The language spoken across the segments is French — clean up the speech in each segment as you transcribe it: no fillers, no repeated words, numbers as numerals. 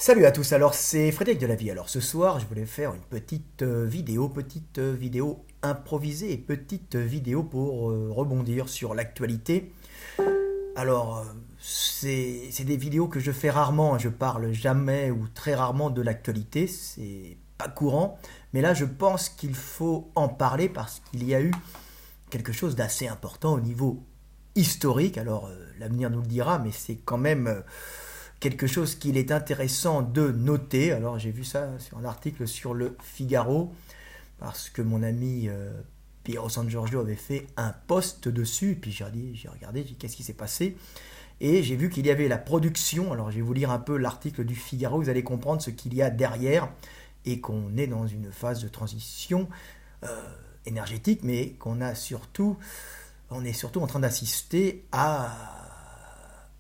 Salut à tous, alors c'est Frédéric de la Vie. Alors ce soir, je voulais faire une petite vidéo improvisée et petite vidéo pour rebondir sur l'actualité. Alors, c'est des vidéos que je fais rarement, je parle jamais ou très rarement de l'actualité, c'est pas courant, mais là je pense qu'il faut en parler parce qu'il y a eu quelque chose d'assez important au niveau historique. Alors, l'avenir nous le dira, mais c'est quand même quelque chose qu'il est intéressant de noter. Alors j'ai vu ça sur un article sur le Figaro, parce que mon ami Piero San Giorgio avait fait un post dessus, et puis j'ai regardé, j'ai dit qu'est-ce qui s'est passé, et j'ai vu qu'il y avait la production. Alors je vais vous lire un peu l'article du Figaro, vous allez comprendre ce qu'il y a derrière, et qu'on est dans une phase de transition énergétique, mais on est surtout en train d'assister à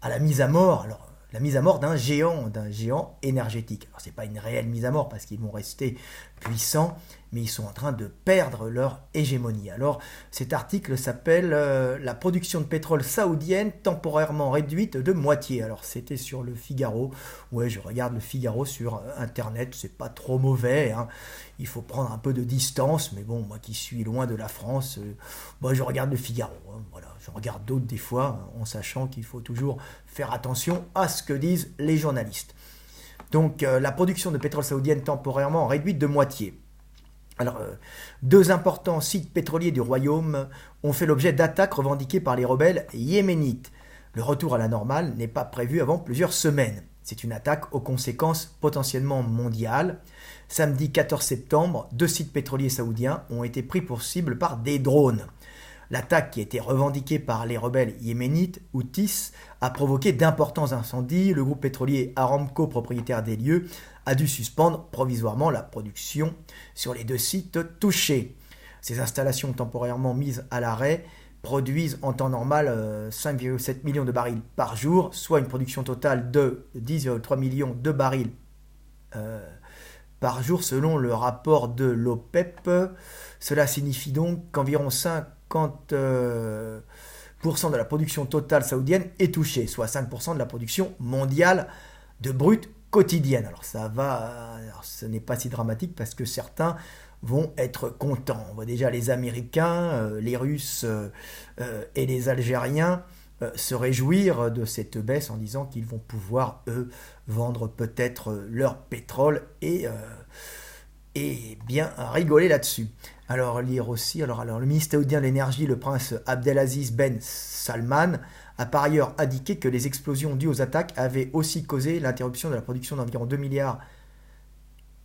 la mise à mort. Alors, la mise à mort d'un géant énergétique. Alors, c'est pas une réelle mise à mort parce qu'ils vont rester puissants, mais ils sont en train de perdre leur hégémonie. Alors, cet article s'appelle La production de pétrole saoudienne temporairement réduite de moitié. Alors, c'était sur le Figaro. Ouais, je regarde le Figaro sur Internet, c'est pas trop mauvais, hein. Il faut prendre un peu de distance, mais bon, moi qui suis loin de la France, moi je regarde le Figaro, hein. Voilà, je regarde d'autres des fois, hein, en sachant qu'il faut toujours faire attention à ce que disent les journalistes. Donc, la production de pétrole saoudienne temporairement réduite de moitié. Alors, deux importants sites pétroliers du royaume ont fait l'objet d'attaques revendiquées par les rebelles yéménites. Le retour à la normale n'est pas prévu avant plusieurs semaines. C'est une attaque aux conséquences potentiellement mondiales. Samedi 14 septembre, deux sites pétroliers saoudiens ont été pris pour cible par des drones. L'attaque, qui a été revendiquée par les rebelles yéménites, Houthis, a provoqué d'importants incendies. Le groupe pétrolier Aramco, propriétaire des lieux, a dû suspendre provisoirement la production sur les deux sites touchés. Ces installations temporairement mises à l'arrêt produisent en temps normal 5,7 millions de barils par jour, soit une production totale de 10,3 millions de barils par jour selon le rapport de l'OPEP. Cela signifie donc qu'environ 50% de la production totale saoudienne est touchée, soit 5% de la production mondiale de brut quotidienne. Alors ce n'est pas si dramatique parce que certains vont être contents. On voit déjà les Américains, les Russes et les Algériens se réjouir de cette baisse en disant qu'ils vont pouvoir, eux, vendre peut-être leur pétrole et bien rigoler là-dessus. Alors, lire aussi, alors le ministre saoudien de l'énergie, le prince Abdelaziz Ben Salman, a par ailleurs indiqué que les explosions dues aux attaques avaient aussi causé l'interruption de la production d'environ 2 milliards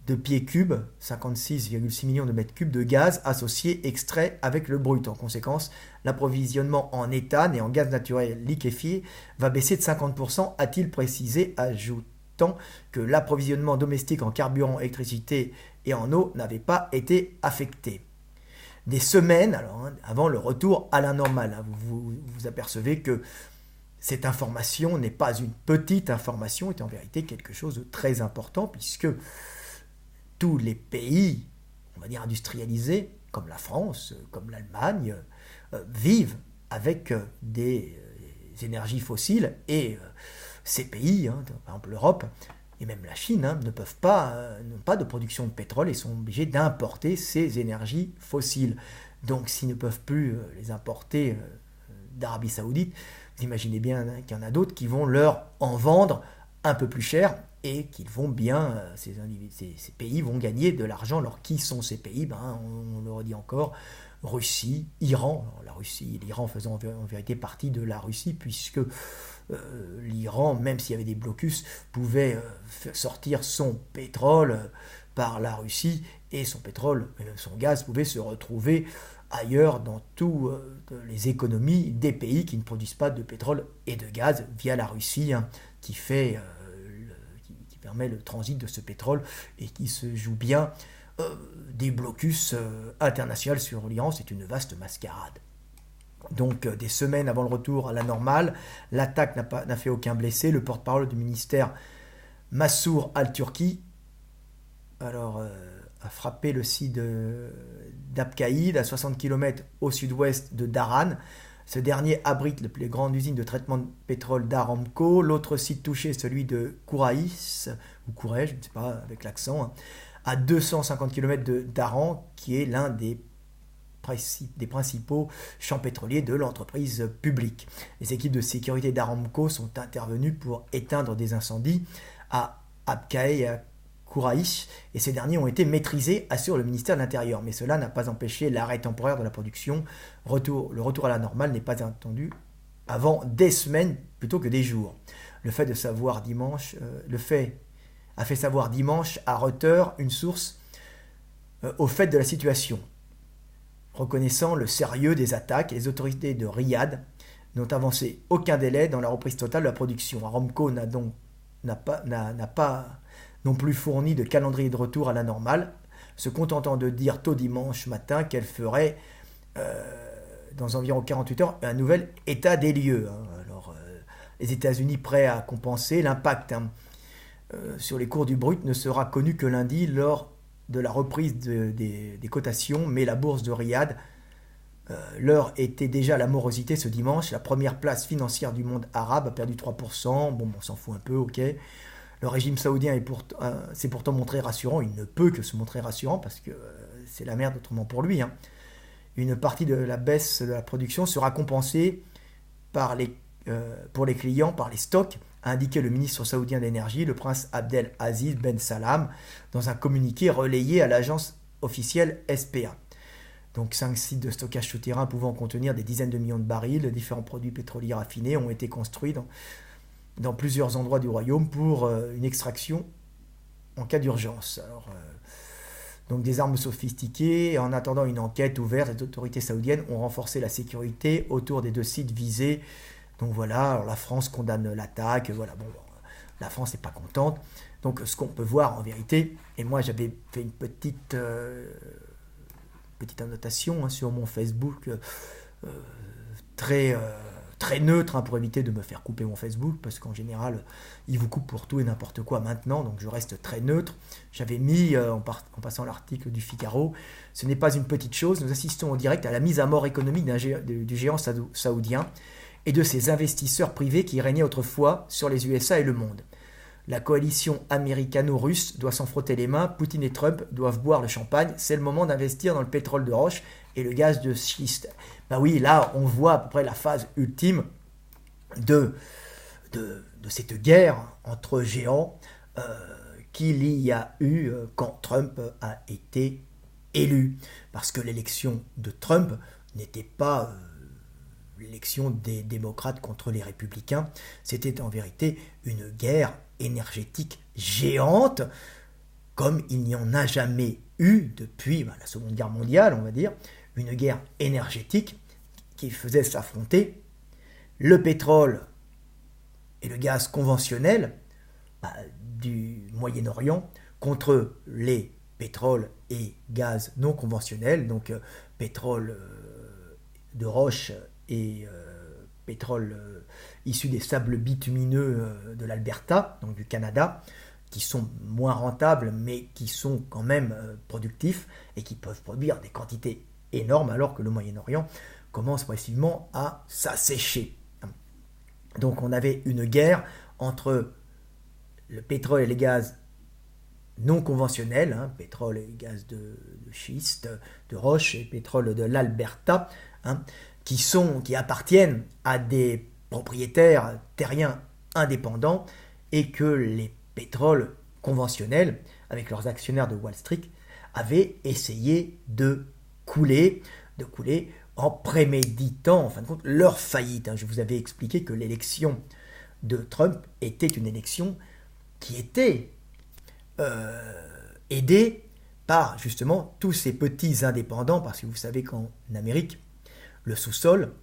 de pieds cubes, 56,6 millions de mètres cubes de gaz associés extraits avec le brut. En conséquence, l'approvisionnement en éthane et en gaz naturel liquéfié va baisser de 50%, a-t-il précisé, ajoutant que l'approvisionnement domestique en carburant, électricité et en eau n'avait pas été affecté. Des semaines avant le retour à la normale. Vous apercevez que cette information n'est pas une petite information, est en vérité quelque chose de très important, puisque tous les pays, on va dire industrialisés, comme la France, comme l'Allemagne, vivent avec des énergies fossiles, et ces pays, par exemple l'Europe, et même la Chine, n'ont pas de production de pétrole et sont obligés d'importer ces énergies fossiles. Donc s'ils ne peuvent plus les importer d'Arabie Saoudite, vous imaginez bien qu'il y en a d'autres qui vont leur en vendre un peu plus cher et qu'ils vont bien, ces pays vont gagner de l'argent. Alors qui sont ces pays? On le redit encore, Russie, Iran. Alors, la Russie et l'Iran faisant en vérité partie de la Russie, puisque l'Iran, même s'il y avait des blocus, pouvait sortir son pétrole par la Russie, et son pétrole, son gaz pouvait se retrouver ailleurs dans toutes les économies des pays qui ne produisent pas de pétrole et de gaz via la Russie, qui permet le transit de ce pétrole et qui se joue bien des blocus internationaux sur l'Iran. C'est une vaste mascarade. Donc, des semaines avant le retour à la normale, l'attaque n'a fait aucun blessé. Le porte-parole du ministère, Massour Al-Turki, a frappé le site d'Abqaïd, à 60 km au sud-ouest de Daran. Ce dernier abrite la plus grande usine de traitement de pétrole d'Aramco. L'autre site touché est celui de Kouraïs, ou Kouraj, je ne sais pas avec l'accent, hein, à 250 km d'Aran, qui est l'un des principaux champs pétroliers de l'entreprise publique. Les équipes de sécurité d'Aramco sont intervenues pour éteindre des incendies à Abqaiq et à Kouraïch, et ces derniers ont été maîtrisés, assure le ministère de l'Intérieur. Mais cela n'a pas empêché l'arrêt temporaire de la production. Le retour à la normale n'est pas attendu avant des semaines plutôt que des jours. Le fait a fait savoir dimanche à Reuters une source au fait de la situation. Reconnaissant le sérieux des attaques, les autorités de Riyad n'ont avancé aucun délai dans la reprise totale de la production. Aramco n'a pas non plus fourni de calendrier de retour à la normale, se contentant de dire tôt dimanche matin qu'elle ferait, dans environ 48 heures, un nouvel état des lieux. Alors, les États-Unis prêts à compenser l'impact sur les cours du brut ne sera connu que lundi lors de la reprise des cotations, mais la bourse de Riyad, l'heure était déjà à la morosité ce dimanche. La première place financière du monde arabe a perdu 3%. Bon, on s'en fout un peu, ok. Le régime saoudien s'est pourtant montré rassurant. Il ne peut que se montrer rassurant parce que c'est la merde autrement pour lui. Une partie de la baisse de la production sera compensée pour les clients par les stocks, a indiqué le ministre saoudien d'énergie, le prince Abdel Aziz Ben Salam, dans un communiqué relayé à l'agence officielle SPA. Donc 5 sites de stockage souterrain pouvant contenir des dizaines de millions de barils de différents produits pétroliers raffinés ont été construits dans plusieurs endroits du royaume pour une extraction en cas d'urgence. Donc des armes sophistiquées. En attendant une enquête ouverte, les autorités saoudiennes ont renforcé la sécurité autour des 2 sites visés. Donc voilà, alors la France condamne l'attaque, voilà, bon, la France n'est pas contente. Donc ce qu'on peut voir en vérité, et moi j'avais fait une petite annotation sur mon Facebook, très neutre, pour éviter de me faire couper mon Facebook, parce qu'en général, il vous coupe pour tout et n'importe quoi maintenant, donc je reste très neutre. J'avais mis, en passant l'article du Figaro, ce n'est pas une petite chose, nous assistons en direct à la mise à mort économique du géant saoudien, et de ses investisseurs privés qui régnaient autrefois sur les USA et le monde. La coalition américano-russe doit s'en frotter les mains, Poutine et Trump doivent boire le champagne, c'est le moment d'investir dans le pétrole de roche et le gaz de schiste. Ben oui, là on voit à peu près la phase ultime de cette guerre entre géants qu'il y a eu quand Trump a été élu. Parce que l'élection de Trump n'était pas l'élection des démocrates contre les républicains, c'était en vérité une guerre énergétique géante, comme il n'y en a jamais eu depuis la Seconde Guerre mondiale, on va dire, une guerre énergétique qui faisait s'affronter le pétrole et le gaz conventionnel du Moyen-Orient contre les pétroles et gaz non conventionnels, donc pétrole de roche et pétrole issu des sables bitumineux de l'Alberta, donc du Canada, qui sont moins rentables, mais qui sont quand même productifs et qui peuvent produire des quantités énormes, alors que le Moyen-Orient commence progressivement à s'assécher. Donc on avait une guerre entre le pétrole et les gaz non conventionnels, pétrole et gaz de schiste, de roche et pétrole de l'Alberta, qui appartiennent à des propriétaires terriens indépendants, et que les pétroles conventionnels, avec leurs actionnaires de Wall Street, avaient essayé de couler en préméditant, en fin de compte, leur faillite. Je vous avais expliqué que l'élection de Trump était une élection qui était aidée par justement tous ces petits indépendants, parce que vous savez qu'en Amérique, le sous-sol,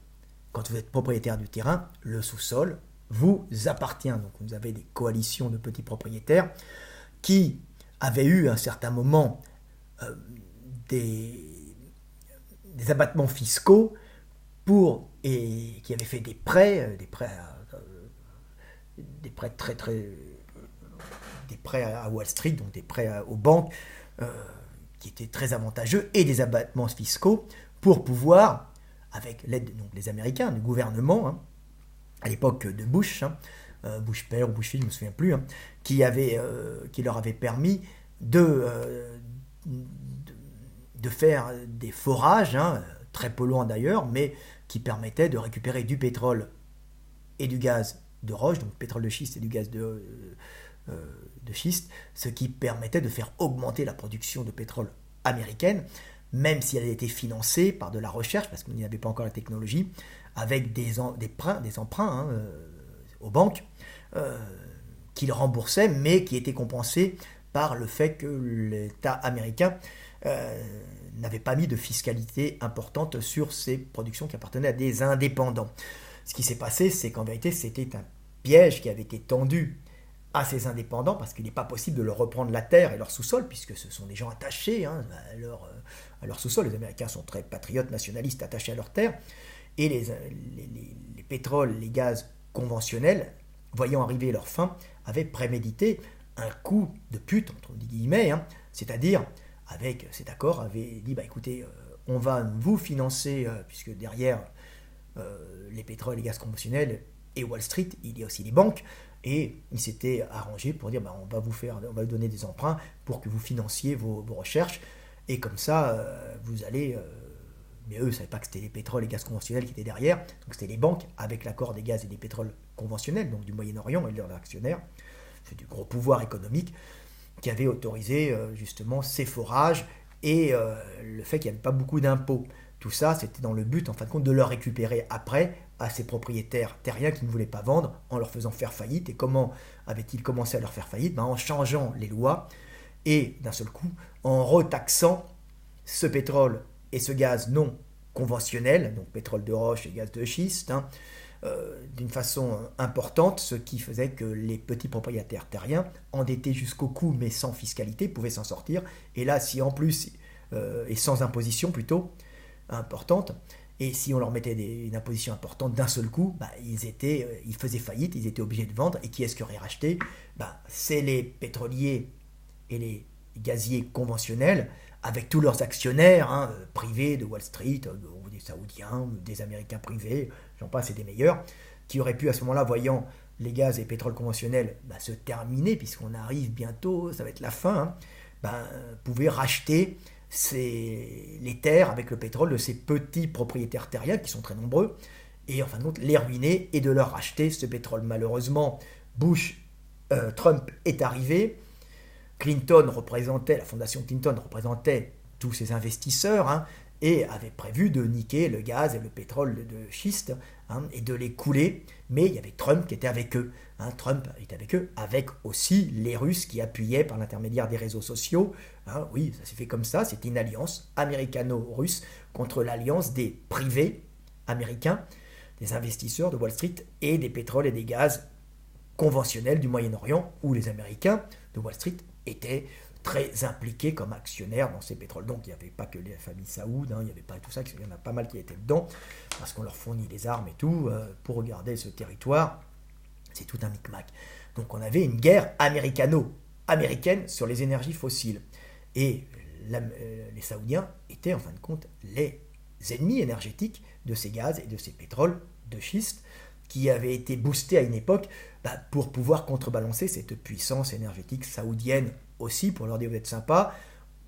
quand vous êtes propriétaire du terrain, le sous-sol vous appartient. Donc vous avez des coalitions de petits propriétaires qui avaient eu à un certain moment des abattements fiscaux et qui avaient fait des prêts à Wall Street, donc des prêts aux banques qui étaient très avantageux, et des abattements fiscaux pour pouvoir avec l'aide donc des Américains, du gouvernement, hein, à l'époque de Bush, hein, Bush père ou Bush fils, je ne me souviens plus, hein, qui leur avait permis de faire des forages, hein, très polluants d'ailleurs, mais qui permettaient de récupérer du pétrole et du gaz de roche, donc pétrole de schiste et du gaz de schiste, ce qui permettait de faire augmenter la production de pétrole américaine, même si elle était financée par de la recherche, parce qu'on n'y avait pas encore la technologie, avec des emprunts hein, aux banques, qu'ils remboursaient, mais qui étaient compensés par le fait que l'État américain n'avait pas mis de fiscalité importante sur ces productions qui appartenaient à des indépendants. Ce qui s'est passé, c'est qu'en vérité, c'était un piège qui avait été tendu à ces indépendants, parce qu'il n'est pas possible de leur reprendre la terre et leur sous-sol, puisque ce sont des gens attachés hein, à leur sous-sol. Les Américains sont très patriotes, nationalistes, attachés à leur terre. Et les pétroles, les gaz conventionnels, voyant arriver leur fin, avaient prémédité un coup de pute, entre guillemets, hein, c'est-à-dire, avec cet accord, avaient dit, écoutez, on va vous financer, puisque derrière les pétroles et les gaz conventionnels et Wall Street, il y a aussi les banques, et ils s'étaient arrangés pour dire, on va vous donner des emprunts pour que vous financiez vos recherches, et comme ça, vous allez... mais eux ne savaient pas que c'était les pétroles et les gaz conventionnels qui étaient derrière, donc c'était les banques, avec l'accord des gaz et des pétroles conventionnels, donc du Moyen-Orient et de leurs actionnaires, c'est du gros pouvoir économique, qui avait autorisé justement ces forages, et le fait qu'il n'y avait pas beaucoup d'impôts. Tout ça, c'était dans le but, en fin de compte, de leur récupérer après à ces propriétaires terriens qui ne voulaient pas vendre, en leur faisant faire faillite. Et comment avait-il commencé à leur faire faillite? En changeant les lois, et d'un seul coup, en retaxant ce pétrole et ce gaz non conventionnel, donc pétrole de roche et gaz de schiste, hein, d'une façon importante, ce qui faisait que les petits propriétaires terriens, endettés jusqu'au cou mais sans fiscalité, pouvaient s'en sortir. Et là, si en plus, et sans imposition plutôt, importante, et si on leur mettait une imposition importante d'un seul coup, ils faisaient faillite, ils étaient obligés de vendre, et qui est-ce qui aurait racheté? C'est les pétroliers et les gaziers conventionnels, avec tous leurs actionnaires hein, privés de Wall Street, des Saoudiens, des Américains privés, j'en passe et des meilleurs, qui auraient pu à ce moment-là, voyant les gaz et pétroles conventionnels se terminer, puisqu'on arrive bientôt, ça va être la fin, pouvaient racheter les terres avec le pétrole de ces petits propriétaires terriens, qui sont très nombreux, et en fin de compte les ruiner et de leur racheter ce pétrole. Malheureusement, Trump est arrivé, la fondation Clinton représentait tous ces investisseurs, hein, et avait prévu de niquer le gaz et le pétrole de schiste hein, et de les couler, mais il y avait Trump qui était avec eux. Hein, Trump était avec eux, avec aussi les Russes qui appuyaient par l'intermédiaire des réseaux sociaux. Hein, oui, ça s'est fait comme ça, c'était une alliance américano-russe contre l'alliance des privés américains, des investisseurs de Wall Street et des pétroles et des gaz conventionnels du Moyen-Orient, où les Américains de Wall Street étaient très impliqués comme actionnaires dans ces pétroles. Donc il n'y avait pas que les familles saoudes, hein, il n'y avait pas tout ça, il y en a pas mal qui étaient dedans, parce qu'on leur fournit des armes et tout, pour regarder ce territoire. C'est tout un micmac. Donc on avait une guerre américano-américaine sur les énergies fossiles. Et les Saoudiens étaient en fin de compte les ennemis énergétiques de ces gaz et de ces pétroles de schiste, qui avaient été boostés à une époque pour pouvoir contrebalancer cette puissance énergétique saoudienne aussi, pour leur dire vous êtes sympa,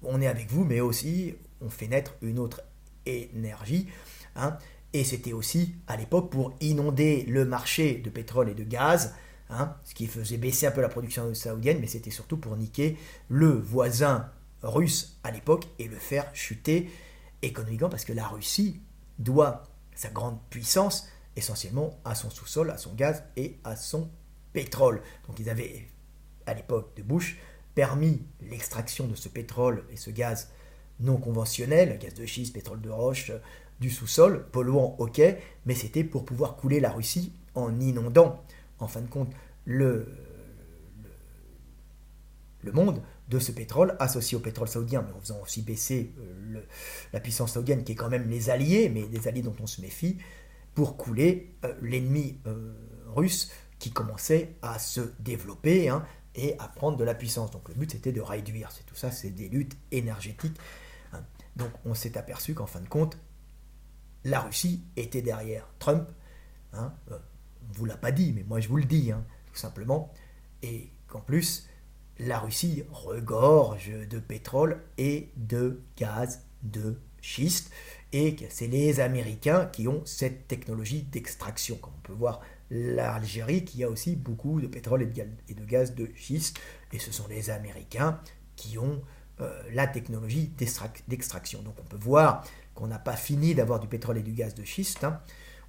on est avec vous, mais aussi on fait naître une autre énergie. Hein, et c'était aussi à l'époque pour inonder le marché de pétrole et de gaz, hein, ce qui faisait baisser un peu la production saoudienne, mais c'était surtout pour niquer le voisin russe à l'époque et le faire chuter économiquement, parce que la Russie doit sa grande puissance essentiellement à son sous-sol, à son gaz et à son pétrole. Donc ils avaient, à l'époque de Bush, permis l'extraction de ce pétrole et ce gaz non conventionnel, gaz de schiste, pétrole de roche, du sous-sol, polluant, ok, mais c'était pour pouvoir couler la Russie en inondant, en fin de compte, le monde de ce pétrole associé au pétrole saoudien, mais en faisant aussi baisser la puissance saoudienne, qui est quand même les alliés, mais des alliés dont on se méfie, pour couler l'ennemi russe qui commençait à se développer hein, et à prendre de la puissance. Donc le but c'était de réduire, c'est tout ça, c'est des luttes énergétiques. Hein. Donc on s'est aperçu qu'en fin de compte, la Russie était derrière Trump. Hein, on ne vous l'a pas dit, mais moi je vous le dis, hein, tout simplement. Et qu'en plus, la Russie regorge de pétrole et de gaz de schiste. Et que c'est les Américains qui ont cette technologie d'extraction. Comme on peut voir l'Algérie qui a aussi beaucoup de pétrole et de gaz de schiste. Et ce sont les Américains qui ont la technologie d'extraction. Donc on peut voir qu'on n'a pas fini d'avoir du pétrole et du gaz de schiste. Hein.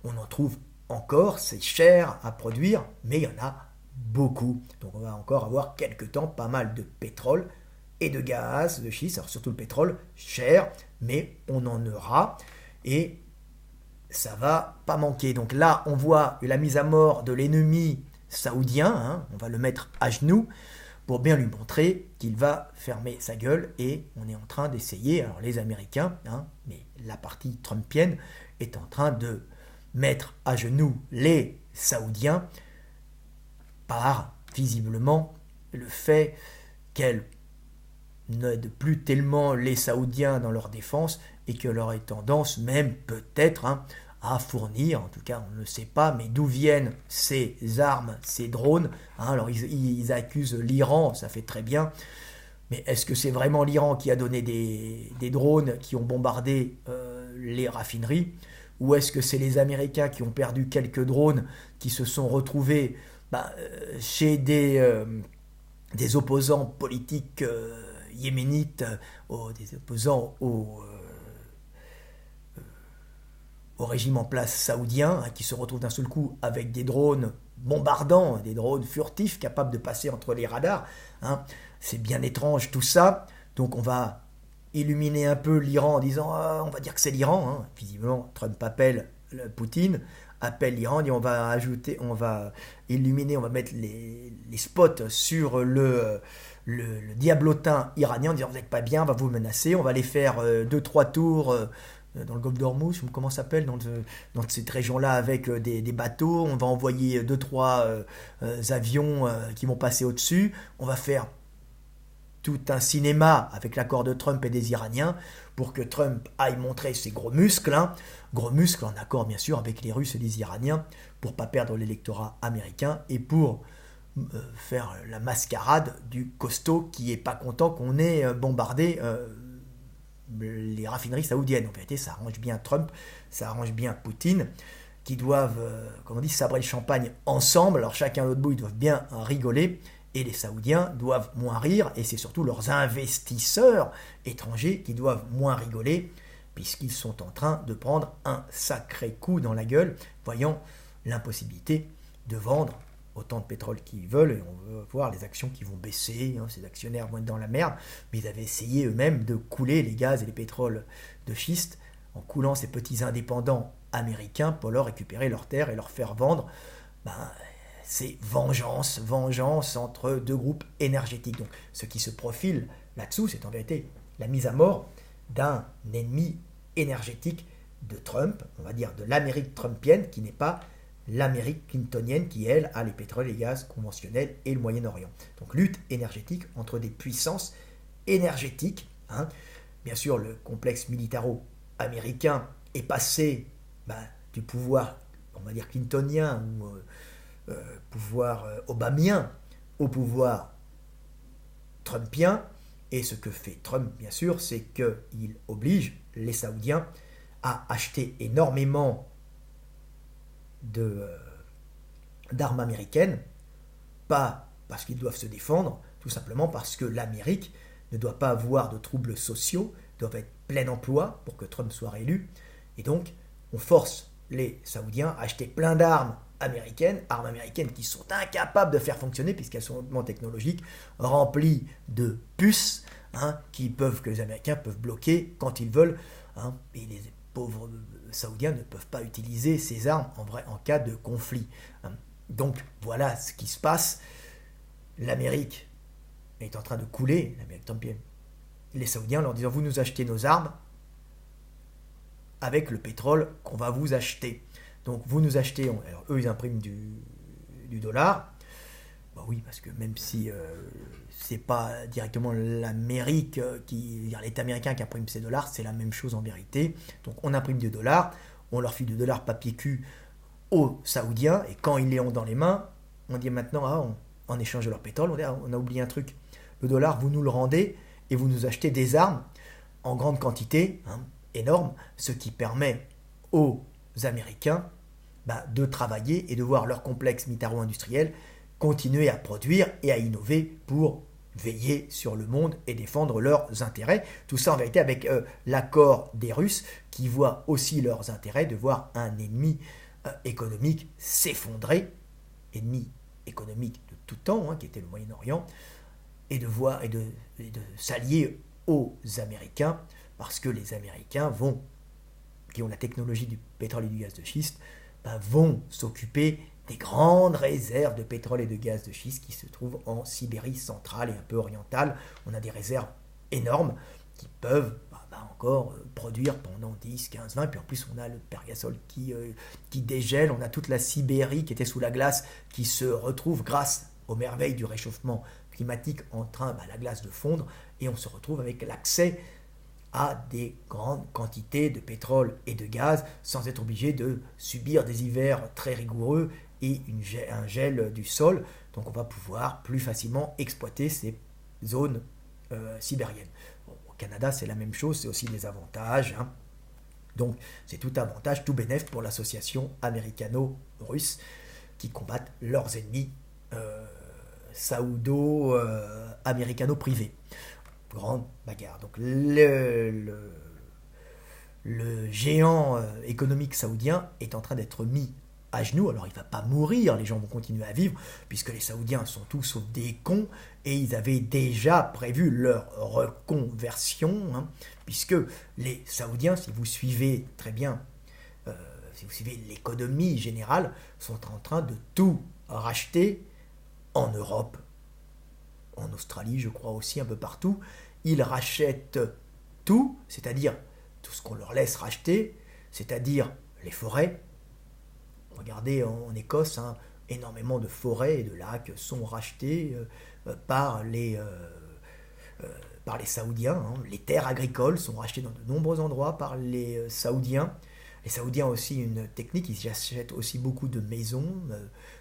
On en trouve encore, c'est cher à produire, mais il y en a beaucoup. Donc on va encore avoir quelques temps pas mal de pétrole et de gaz de schiste, alors surtout le pétrole, cher, mais on en aura et ça va pas manquer. Donc là, on voit la mise à mort de l'ennemi saoudien, hein, on va le mettre à genoux pour bien lui montrer qu'il va fermer sa gueule et on est en train d'essayer, alors les Américains, hein, mais la partie trumpienne est en train de mettre à genoux les Saoudiens par, visiblement, le fait qu'elle n'aide plus tellement les Saoudiens dans leur défense et qu'elle aurait tendance même peut-être à fournir, en tout cas on ne sait pas, mais d'où viennent ces armes, ces drones. Alors ils accusent l'Iran, ça fait très bien, mais est-ce que c'est vraiment l'Iran qui a donné des drones qui ont bombardé les raffineries, ou est-ce que c'est les Américains qui ont perdu quelques drones qui se sont retrouvés chez des opposants politiques yéménites, des opposants au régime en place saoudien, qui se retrouvent d'un seul coup avec des drones bombardants, des drones furtifs capables de passer entre les radars. Hein. C'est bien étrange tout ça. Donc on va illuminer un peu l'Iran en disant on va dire que c'est l'Iran. Hein. Visiblement, Trump appelle Poutine, appelle l'Iran, dit on va ajouter, on va illuminer, on va mettre les spots sur le diablotin iranien en disant vous n'êtes pas bien, on va vous menacer, on va aller faire 2-3 tours dans le golfe d'Ormuz, comment ça s'appelle, dans cette région-là avec des bateaux, on va envoyer 2-3 avions qui vont passer au-dessus, on va faire tout un cinéma avec l'accord de Trump et des Iraniens pour que Trump aille montrer ses gros muscles, gros muscles en accord bien sûr avec les Russes et les Iraniens pour pas perdre l'électorat américain et pour faire la mascarade du costaud qui est pas content qu'on ait bombardé les raffineries saoudiennes. En vérité, ça arrange bien Trump, ça arrange bien Poutine, qui doivent, comme on dit, sabrer le champagne ensemble. Alors chacun à l'autre bout, ils doivent bien rigoler. Et les Saoudiens doivent moins rire, et c'est surtout leurs investisseurs étrangers qui doivent moins rigoler, puisqu'ils sont en train de prendre un sacré coup dans la gueule, voyant l'impossibilité de vendre autant de pétrole qu'ils veulent, et on veut voir les actions qui vont baisser, ces actionnaires vont être dans la merde, mais ils avaient essayé eux-mêmes de couler les gaz et les pétroles de schiste, en coulant ces petits indépendants américains pour leur récupérer leurs terres et leur faire vendre, c'est vengeance entre deux groupes énergétiques. Donc ce qui se profile là-dessous, c'est en vérité la mise à mort d'un ennemi énergétique de Trump, on va dire de l'Amérique trumpienne, qui n'est pas l'Amérique clintonienne qui, elle, a les pétroles et les gaz conventionnels et le Moyen-Orient. Donc lutte énergétique entre des puissances énergétiques. Bien sûr, le complexe militaro-américain est passé du pouvoir, on va dire, clintonien ou pouvoir obamien au pouvoir trumpien. Et ce que fait Trump, bien sûr, c'est qu'il oblige les Saoudiens à acheter énormément d'armes américaines, pas parce qu'ils doivent se défendre, tout simplement parce que l'Amérique ne doit pas avoir de troubles sociaux, doit être plein emploi pour que Trump soit réélu. Et donc, on force les Saoudiens à acheter plein d'armes américaines qui sont incapables de faire fonctionner puisqu'elles sont hautement technologiques, remplies de puces que les Américains peuvent bloquer quand ils veulent. Et les pauvres Saoudiens ne peuvent pas utiliser ces armes en cas de conflit. Donc voilà ce qui se passe. L'Amérique est en train de couler, l'Amérique trumpienne, les Saoudiens leur disant vous nous achetez nos armes avec le pétrole qu'on va vous acheter. Donc vous nous achetez, alors eux ils impriment du dollar. Oui, parce que même si c'est pas directement l'Amérique l'État américain qui imprime ces dollars, c'est la même chose en vérité. Donc on imprime du dollar, on leur file du dollar papier cul aux Saoudiens, et quand ils les ont dans les mains, on dit maintenant, en échange de leur pétrole, on a oublié un truc. Le dollar, vous nous le rendez et vous nous achetez des armes en grande quantité, énorme, ce qui permet aux Américains de travailler et de voir leur complexe militaro-industriel continuer à produire et à innover pour veiller sur le monde et défendre leurs intérêts. Tout ça en vérité avec l'accord des Russes qui voient aussi leurs intérêts de voir un ennemi économique s'effondrer, ennemi économique de tout temps, qui était le Moyen-Orient, et de s'allier aux Américains, parce que les Américains qui ont la technologie du pétrole et du gaz de schiste, vont s'occuper des grandes réserves de pétrole et de gaz de schiste qui se trouvent en Sibérie centrale et un peu orientale. On a des réserves énormes qui peuvent encore produire pendant 10, 15, 20, puis en plus on a le Pergasol qui dégèle, on a toute la Sibérie qui était sous la glace qui se retrouve grâce aux merveilles du réchauffement climatique en train, la glace de fondre, et on se retrouve avec l'accès à des grandes quantités de pétrole et de gaz sans être obligé de subir des hivers très rigoureux et un gel du sol. Donc on va pouvoir plus facilement exploiter ces zones sibériennes. Au Canada, c'est la même chose, c'est aussi des avantages. Donc c'est tout avantage, tout bénéf pour l'association américano-russe qui combattent leurs ennemis saoudo-américano-privés. Grande bagarre. Donc le géant économique saoudien est en train d'être mis à genoux. Alors il ne va pas mourir, les gens vont continuer à vivre, puisque les Saoudiens sont tous sauf des cons, et ils avaient déjà prévu leur reconversion, puisque les Saoudiens, si vous suivez très bien, si vous suivez l'économie générale, sont en train de tout racheter en Europe, en Australie, je crois aussi, un peu partout. Ils rachètent tout, c'est-à-dire tout ce qu'on leur laisse racheter, c'est-à-dire les forêts. Regardez en Écosse, énormément de forêts et de lacs sont rachetés par les Saoudiens. Les terres agricoles sont rachetées dans de nombreux endroits par les Saoudiens. Les Saoudiens ont aussi une technique, ils achètent aussi beaucoup de maisons,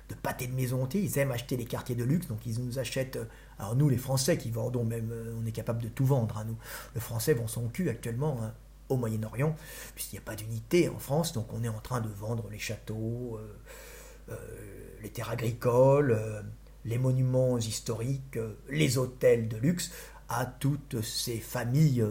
de pâtés de maison hantés. Ils aiment acheter les quartiers de luxe, donc ils nous achètent. Alors nous, les Français qui vendons, même, on est capable de tout vendre. Nous, le Français vend son cul actuellement au Moyen-Orient, puisqu'il n'y a pas d'unité en France, donc on est en train de vendre les châteaux, les terres agricoles, les monuments historiques, les hôtels de luxe à toutes ces familles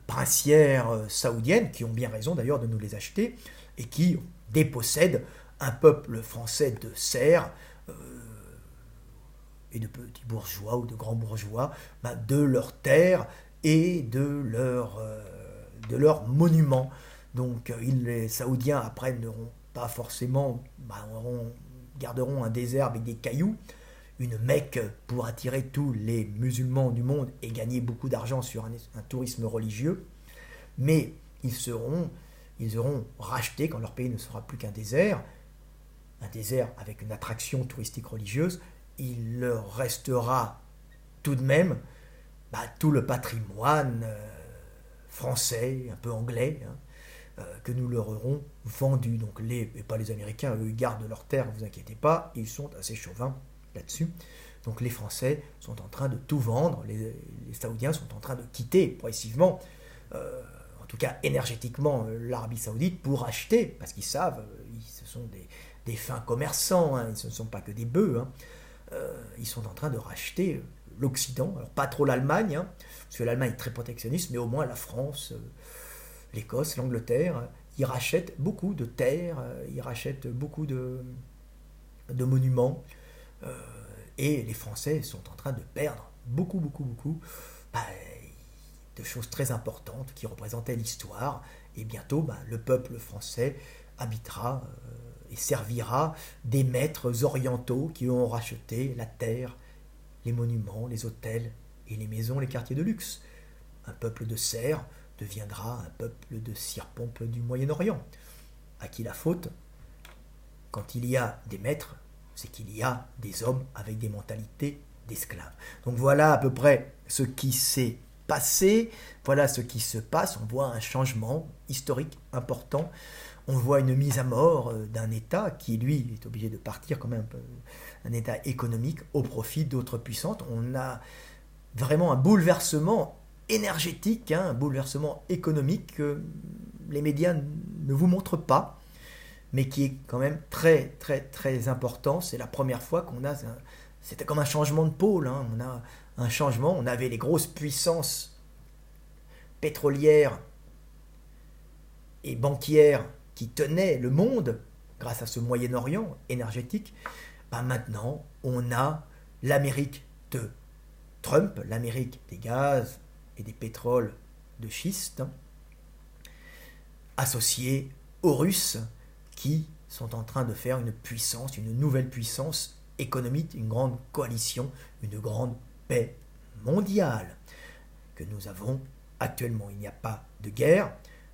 princières saoudiennes, qui ont bien raison d'ailleurs de nous les acheter, et qui dépossèdent un peuple français de serfs et de petits bourgeois ou de grands bourgeois, de leurs terres et de leurs monuments. Donc les Saoudiens après n'auront pas forcément, garderont un désert avec des cailloux, une Mecque pour attirer tous les musulmans du monde et gagner beaucoup d'argent sur un tourisme religieux, mais ils auront racheté, quand leur pays ne sera plus qu'un désert avec une attraction touristique religieuse, il leur restera tout de même tout le patrimoine français, un peu anglais, que nous leur aurons vendu. Donc et pas les Américains, eux ils gardent leurs terres, ne vous inquiétez pas, ils sont assez chauvins là-dessus. Donc les Français sont en train de tout vendre, les Saoudiens sont en train de quitter progressivement, en tout cas énergétiquement, l'Arabie Saoudite pour acheter, parce qu'ils savent, ce sont des fins commerçants, ce ne sont pas que des bœufs, ils sont en train de racheter l'Occident, alors pas trop l'Allemagne, parce que l'Allemagne est très protectionniste, mais au moins la France, l'Écosse, l'Angleterre, ils rachètent beaucoup de terres, ils rachètent beaucoup de monuments, et les Français sont en train de perdre beaucoup de choses très importantes qui représentaient l'histoire, et bientôt le peuple français habitera et servira des maîtres orientaux qui ont racheté la terre, les monuments, les hôtels et les maisons, les quartiers de luxe. Un peuple de serfs deviendra un peuple de cire-pompe du Moyen-Orient. À qui la faute? Quand il y a des maîtres, c'est qu'il y a des hommes avec des mentalités d'esclaves. Donc voilà à peu près ce qui s'est passé, voilà ce qui se passe. On voit un changement historique important. On voit une mise à mort d'un État qui, lui, est obligé de partir quand même, un État économique au profit d'autres puissances. On a vraiment un bouleversement énergétique, un bouleversement économique que les médias ne vous montrent pas, mais qui est quand même très très très important. C'est la première fois qu'on a, c'était comme un changement de pôle, on a un changement, on avait les grosses puissances pétrolières et banquières qui tenaient le monde grâce à ce Moyen-Orient énergétique. Maintenant on a l'Amérique de Trump, l'Amérique des gaz et des pétroles de schiste, associée aux Russes qui sont en train de faire une puissance, une nouvelle puissance économique, une grande coalition, une grande paix mondiale que nous avons actuellement. Il n'y a pas de guerre.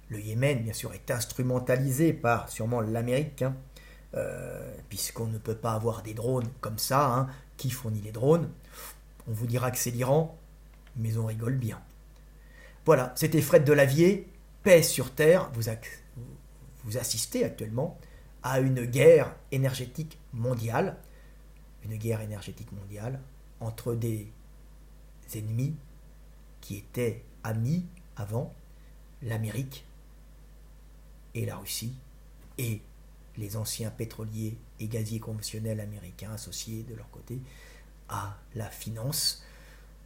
Le Yémen, bien sûr, est instrumentalisé par sûrement l'Amérique, puisqu'on ne peut pas avoir des drones comme ça. Qui fournit les drones? On vous dira que c'est l'Iran, mais on rigole bien. Voilà, c'était Fred Delavier, paix sur Terre. Vous assistez actuellement à une guerre énergétique mondiale. Une guerre énergétique mondiale entre des ennemis qui étaient amis avant, l'Amérique et la Russie, et les anciens pétroliers et gaziers conventionnels américains associés de leur côté à la finance,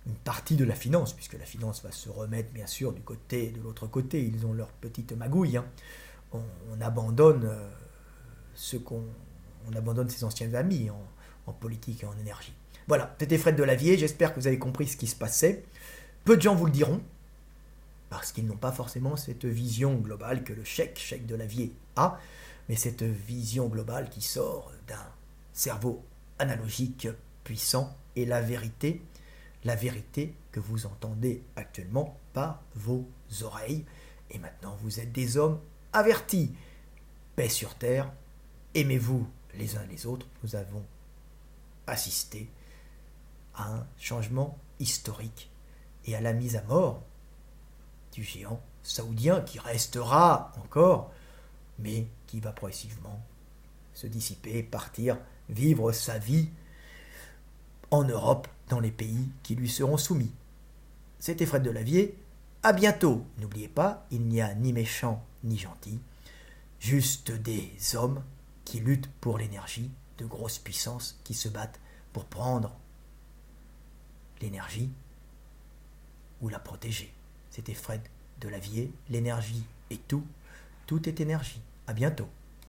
une partie de la finance, puisque la finance va se remettre bien sûr de l'autre côté, ils ont leur petite magouille. On abandonne on abandonne ses anciens amis en politique et en énergie. Voilà, c'était Fred Delavier, j'espère que vous avez compris ce qui se passait. Peu de gens vous le diront, parce qu'ils n'ont pas forcément cette vision globale que le Cheikh Delavier a, mais cette vision globale qui sort d'un cerveau analogique puissant, et la vérité que vous entendez actuellement par vos oreilles. Et maintenant, vous êtes des hommes avertis. Paix sur terre, aimez-vous les uns les autres. Nous avons assisté à un changement historique et à la mise à mort du géant saoudien qui restera encore, mais qui va progressivement se dissiper, partir, vivre sa vie en Europe, dans les pays qui lui seront soumis. C'était Fred Delavier, à bientôt. N'oubliez pas, il n'y a ni méchants ni gentils, juste des hommes qui luttent pour l'énergie, de grosses puissances qui se battent pour prendre l'énergie ou la protéger. C'était Fred Delavier, l'énergie est tout, tout est énergie. À bientôt.